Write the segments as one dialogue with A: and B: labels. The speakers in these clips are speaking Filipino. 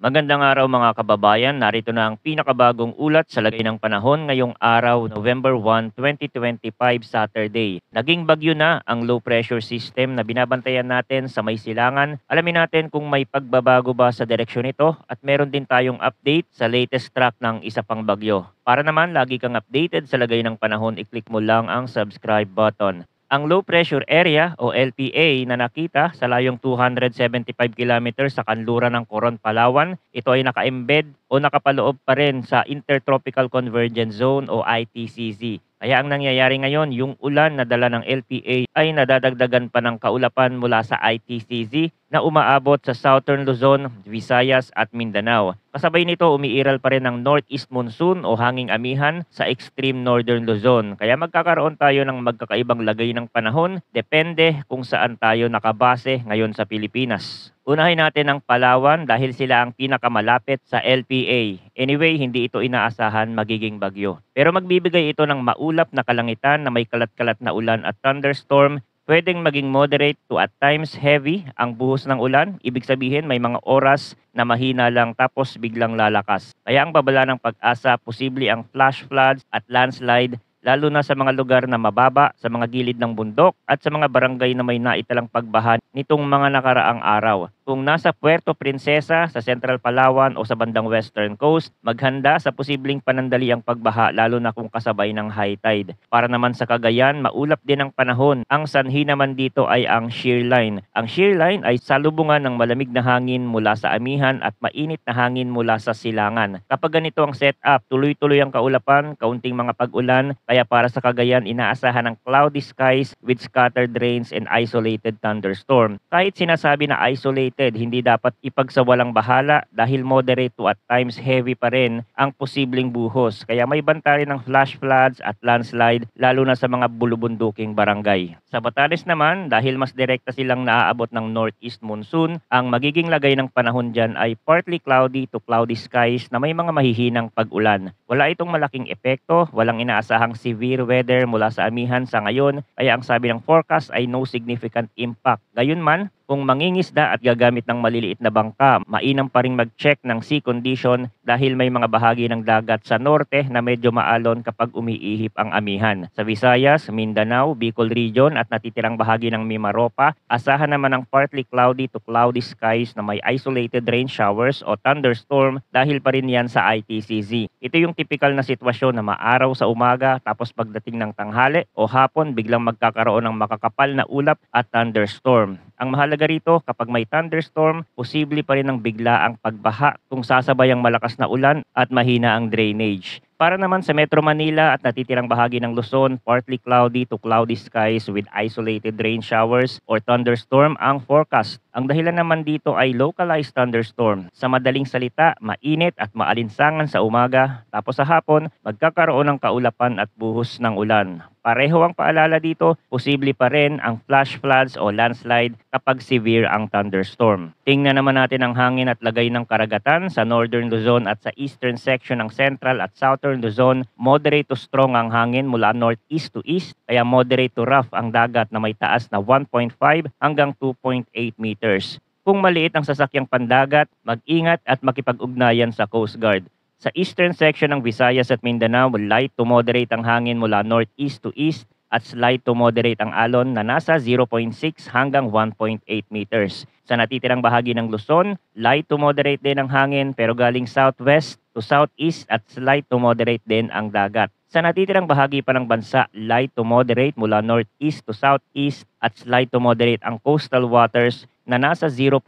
A: Magandang araw mga kababayan. Narito na ang pinakabagong ulat sa lagay ng panahon ngayong araw, November 1, 2025, Saturday. Naging bagyo na ang low pressure system na binabantayan natin sa may silangan. Alamin natin kung may pagbabago ba sa direksyon nito at meron din tayong update sa latest track ng isa pang bagyo. Para naman lagi kang updated sa lagay ng panahon, i-click mo lang ang subscribe button. Ang low pressure area o LPA na nakita sa layong 275 kilometers sa kanluran ng Coron, Palawan, ito ay naka-embed o nakapaloob pa rin sa Intertropical Convergence Zone o ITCZ. Kaya ang nangyayari ngayon, yung ulan na dala ng LPA ay nadadagdagan pa ng kaulapan mula sa ITCZ na umaabot sa Southern Luzon, Visayas at Mindanao. Kasabay nito, umiiral pa rin ang northeast monsoon o hanging amihan sa extreme northern Luzon. Kaya magkakaroon tayo ng magkakaibang lagay ng panahon, depende kung saan tayo nakabase ngayon sa Pilipinas. Unahin natin ang Palawan dahil sila ang pinakamalapit sa LPA. Anyway, hindi ito inaasahan magiging bagyo. Pero magbibigay ito ng maulap na kalangitan na may kalat-kalat na ulan at thunderstorm. Pwedeng maging moderate to at times heavy ang buhos ng ulan. Ibig sabihin may mga oras na mahina lang tapos biglang lalakas. Kaya ang babala ng pag-asa, posible ang flash floods at landslide lalo na sa mga lugar na mababa, sa mga gilid ng bundok at sa mga barangay na may naitalang pagbaha nitong mga nakaraang araw. Kung nasa Puerto Princesa sa Central Palawan o sa bandang Western Coast, maghanda sa posibleng panandaliang pagbaha lalo na kung kasabay ng high tide. Para naman sa Cagayan, maulap din ang panahon. Ang sanhi naman dito ay ang shear line. Ang shear line ay salubungan ng malamig na hangin mula sa amihan at mainit na hangin mula sa silangan. Kapag ganito ang setup, tuloy-tuloy ang kaulapan, kaunting mga pag-ulan, kaya para sa Cagayan, inaasahan ng cloudy skies with scattered rains and isolated thunderstorm. Kahit sinasabi na isolated, hindi dapat ipagsawalang bahala dahil moderate to at times heavy pa rin ang posibleng buhos. Kaya may banta rin ng flash floods at landslide lalo na sa mga bulubunduking barangay. Sa Batanes naman, dahil mas direkta silang naaabot ng northeast monsoon, ang magiging lagay ng panahon dyan ay partly cloudy to cloudy skies na may mga mahihinang pag-ulan. Wala itong malaking epekto, walang inaasahang severe weather mula sa amihan sa ngayon, kaya ang sabi ng forecast ay no significant impact. Gayunman, kung mangingisda at gagamit ng maliliit na bangka, mainam pa rin mag-check ng sea condition dahil may mga bahagi ng dagat sa norte na medyo maalon kapag umiihip ang amihan. Sa Visayas, Mindanao, Bicol Region at natitirang bahagi ng Mimaropa, asahan naman ng partly cloudy to cloudy skies na may isolated rain showers o thunderstorm dahil pa rin yan sa ITCZ. Ito yung typical na sitwasyon na maaraw sa umaga tapos pagdating ng tanghali o hapon biglang magkakaroon ng makakapal na ulap at thunderstorm. Ang mahalaga rito, kapag may thunderstorm, posible pa rin ang biglaang pagbaha kung sasabay ang malakas na ulan at mahina ang drainage. Para naman sa Metro Manila at natitirang bahagi ng Luzon, partly cloudy to cloudy skies with isolated rain showers or thunderstorm ang forecast. Ang dahilan naman dito ay localized thunderstorm. Sa madaling salita, mainit at maalinsangan sa umaga, tapos sa hapon, magkakaroon ng kaulapan at buhos ng ulan. Pareho ang paalala dito, posible pa rin ang flash floods o landslide kapag severe ang thunderstorm. Tingnan naman natin ang hangin at lagay ng karagatan sa Northern Luzon at sa eastern section ng Central at Southern Luzon. Moderate to strong ang hangin mula northeast to east, kaya moderate to rough ang dagat na may taas na 1.5 hanggang 2.8 meters. Kung maliit ang sasakyang pandagat, mag-ingat at makipag-ugnayan sa Coast Guard. Sa eastern section ng Visayas at Mindanao, light to moderate ang hangin mula northeast to east at slight to moderate ang alon na nasa 0.6 hanggang 1.8 meters. Sa natitirang bahagi ng Luzon, light to moderate din ang hangin pero galing southwest to southeast at slight to moderate din ang dagat. Sa natitirang bahagi pa ng bansa, light to moderate mula northeast to southeast at slight to moderate ang coastal waters na nasa 0.6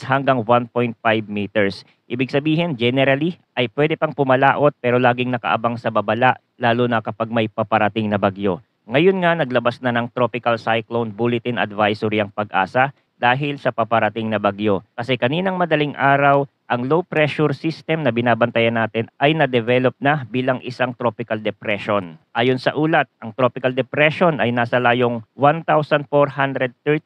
A: hanggang 1.5 meters. Ibig sabihin, generally, ay pwede pang pumalaot pero laging nakaabang sa babala, lalo na kapag may paparating na bagyo. Ngayon nga, naglabas na ng Tropical Cyclone Bulletin Advisory ang Pag-asa dahil sa paparating na bagyo. Kasi kaninang madaling araw, ang low pressure system na binabantayan natin ay na-develop na bilang isang tropical depression. Ayon sa ulat, ang tropical depression ay nasa layong 1,430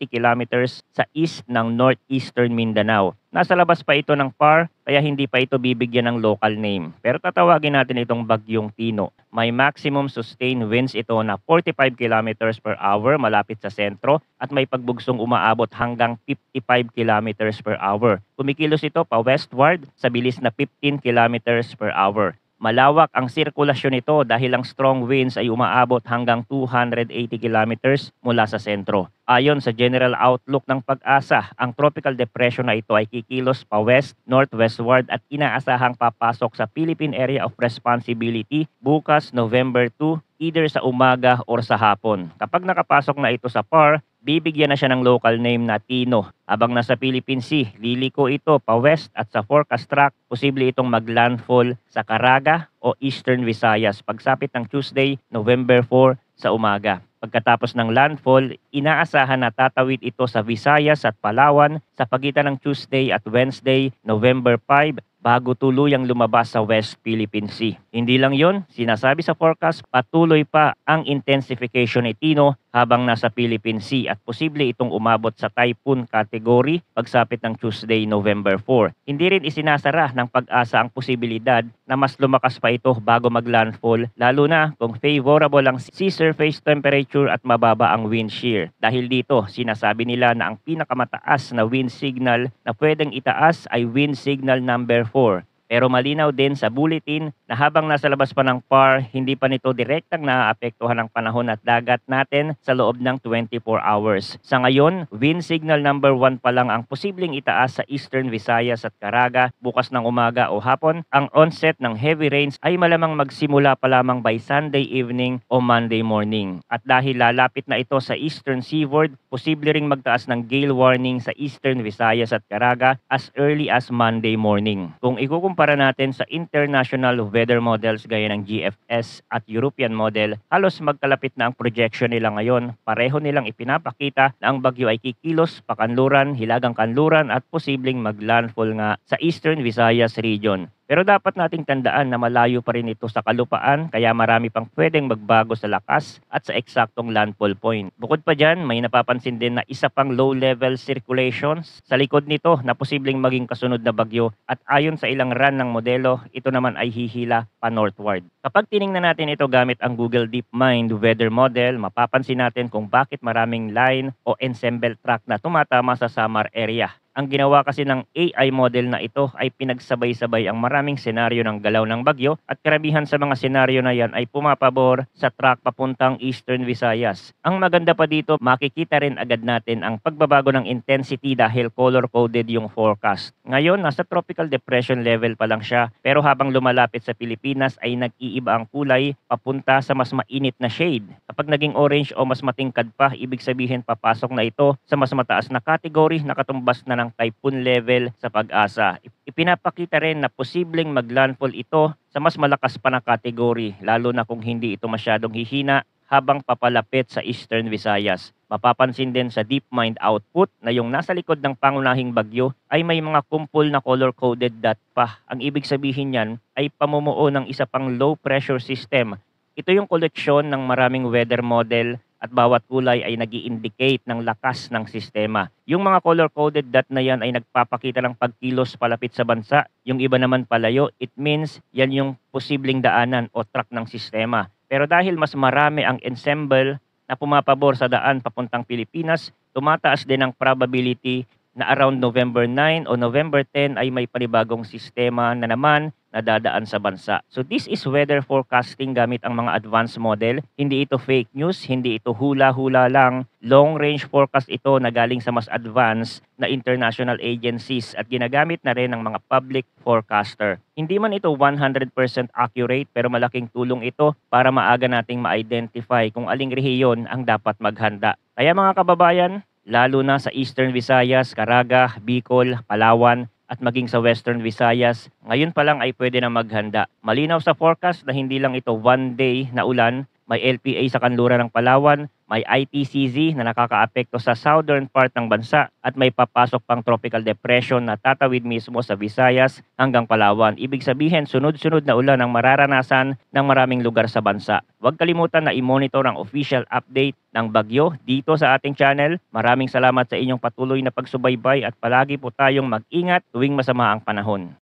A: kilometers sa east ng northeastern Mindanao. nasa labas pa ito ng PAR kaya hindi pa ito bibigyan ng local name. Pero tatawagin natin itong Bagyong Tino. May maximum sustained winds ito na 45 kilometers per hour malapit sa sentro at may pagbugsong umaabot hanggang 55 kilometers per hour. Kumikilos ito pa westward sa bilis na 15 kilometers per hour. Malawak ang sirkulasyon nito dahil ang strong winds ay umaabot hanggang 280 kilometers mula sa sentro. Ayon sa general outlook ng Pag-asa, ang tropical depression na ito ay kikilos pa west, northwestward at inaasahang papasok sa Philippine Area of Responsibility bukas November 2, either sa umaga or sa hapon. Kapag nakapasok na ito sa PAR, bibigyan na siya ng local name na Tino. Habang nasa Philippine Sea, liliko ito pa west at sa forecast track, posible itong maglandfall sa Caraga o Eastern Visayas pagsapit ng Tuesday, November 4 sa umaga. Pagkatapos ng landfall, inaasahan na tatawid ito sa Visayas at Palawan sa pagitan ng Tuesday at Wednesday, November 5 bago tuluyang lumabas sa West Philippine Sea. Hindi lang yon, sinasabi sa forecast, patuloy pa ang intensification ni Tino habang nasa Philippine Sea at posible itong umabot sa typhoon category pagsapit ng Tuesday, November 4. Hindi rin isinasara ng Pag-asa ang posibilidad na mas lumakas pa ito bago maglandfall, lalo na kung favorable ang sea surface temperature at mababa ang wind shear. Dahil dito, sinasabi nila na ang pinakamataas na wind signal na pwedeng itaas ay wind signal number 4. Pero malinaw din sa bulletin na habang nasa labas pa ng PAR, hindi pa nito direktang naaapektuhan ang panahon at dagat natin sa loob ng 24 hours. Sa ngayon, wind signal number 1 pa lang ang posibleng itaas sa Eastern Visayas at Caraga bukas ng umaga o hapon. Ang onset ng heavy rains ay malamang magsimula pa lamang by Sunday evening o Monday morning. At dahil lalapit na ito sa Eastern Seaboard, posible ring magtaas ng gale warning sa Eastern Visayas at Caraga as early as Monday morning. Kung ikukumpara natin sa international weather models gaya ng GFS at European model, halos magkalapit na ang projection nila ngayon. Pareho nilang ipinapakita na ang bagyo ay kikilos, pakanluran, hilagang kanluran at posibleng maglandfall nga sa Eastern Visayas region. Pero dapat nating tandaan na malayo pa rin ito sa kalupaan kaya marami pang pwedeng magbago sa lakas at sa eksaktong landfall point. Bukod pa dyan, may napapansin din na isa pang low-level circulations sa likod nito na posibleng maging kasunod na bagyo at ayon sa ilang run ng modelo, ito naman ay hihila pa northward. Kapag tiningnan natin ito gamit ang Google DeepMind weather model, mapapansin natin kung bakit maraming line o ensemble track na tumatama sa Samar area. Ang ginawa kasi ng AI model na ito ay pinagsabay-sabay ang maraming senaryo ng galaw ng bagyo at karamihan sa mga senaryo na yan ay pumapabor sa track papuntang Eastern Visayas. Ang maganda pa dito, makikita rin agad natin ang pagbabago ng intensity dahil color-coded yung forecast. Ngayon, nasa tropical depression level pa lang siya pero habang lumalapit sa Pilipinas ay nag-iiba ang kulay papunta sa mas mainit na shade. Kapag naging orange o mas matingkad pa, ibig sabihin papasok na ito sa mas mataas na category na katumbas na ng typhoon level sa Pag-asa. Ipinapakita rin na posibleng maglandfall ito sa mas malakas pa na kategory, lalo na kung hindi ito masyadong hihina habang papalapit sa Eastern Visayas. Mapapansin din sa DeepMind output na yung nasa likod ng pangunahing bagyo ay may mga kumpol na color-coded dot pa. Ang ibig sabihin niyan ay pamumuo ng isa pang low pressure system. Ito yung koleksyon ng maraming weather model at bawat kulay ay nag-i-indicate ng lakas ng sistema. Yung mga color-coded dot na yan ay nagpapakita ng pagkilos palapit sa bansa. Yung iba naman palayo, it means yan yung posibleng daanan o track ng sistema. Pero dahil mas marami ang ensemble na pumapabor sa daan papuntang Pilipinas, tumataas din ang probability na around November 9 o November 10 ay may panibagong sistema na naman na dadaan sa bansa. So this is weather forecasting gamit ang mga advanced model. Hindi ito fake news, hindi ito hula-hula lang. Long range forecast ito na galing sa mas advanced na international agencies at ginagamit na rin ng mga public forecaster. Hindi man ito 100% accurate pero malaking tulong ito para maaga nating ma-identify kung aling rehiyon ang dapat maghanda. Kaya mga kababayan, lalo na sa Eastern Visayas, Caraga, Bicol, Palawan, at maging sa Western Visayas, ngayon pa lang ay pwede na maghanda. Malinaw sa forecast na hindi lang ito one day na ulan, may LPA sa kanluran ng Palawan, may ITCZ na nakakaapekto sa southern part ng bansa at may papasok pang tropical depression na tatawid mismo sa Visayas hanggang Palawan. Ibig sabihin, sunod-sunod na ulan ang mararanasan ng maraming lugar sa bansa. Huwag kalimutan na i-monitor ang official update ng bagyo dito sa ating channel. Maraming salamat sa inyong patuloy na pagsubaybay at palagi po tayong mag-ingat tuwing masama ang panahon.